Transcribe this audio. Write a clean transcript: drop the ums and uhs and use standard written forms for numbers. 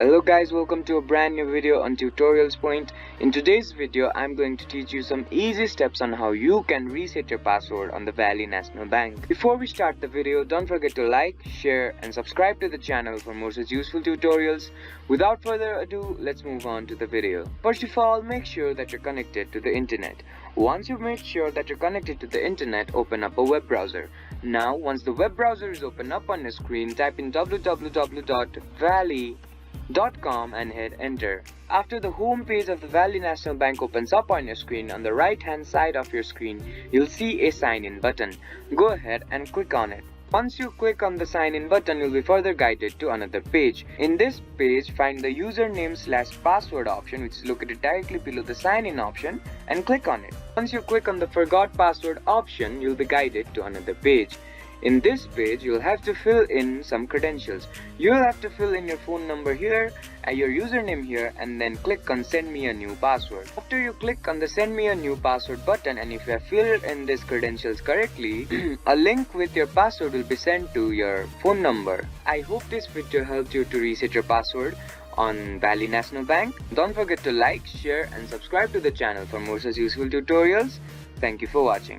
Hello guys, welcome to a brand new video on Tutorials Point. In today's video, I'm going to teach you some easy steps on how you can reset your password on the Valley National Bank. Before we start the video, don't forget to like, share and subscribe to the channel for more such useful tutorials. Without further ado, let's move on to the video. First of all, make sure that you're connected to the internet. Once you've made sure that you're connected to the internet, open up a web browser. Now, once the web browser is open up on your screen, type in www.valley.com and hit enter. After the home page of the Valley National Bank opens up on your screen, on the right hand side of your screen, you'll see a sign in button. Go ahead and click on it. Once you click on the sign in button, you'll be further guided to another page. In this page, find the username/password option, which is located directly below the sign in option, and click on it. Once you click on the forgot password option, you'll be guided to another page. In this page, you'll have to fill in some credentials. You'll have to fill in your phone number here, your username here, and then click on send me a new password. After you click on the send me a new password button, and if you have filled in these credentials correctly, a link with your password will be sent to your phone number. I hope this video helped you to reset your password on Valley National Bank. Don't forget to like, share and subscribe to the channel for more such useful tutorials. Thank you for watching.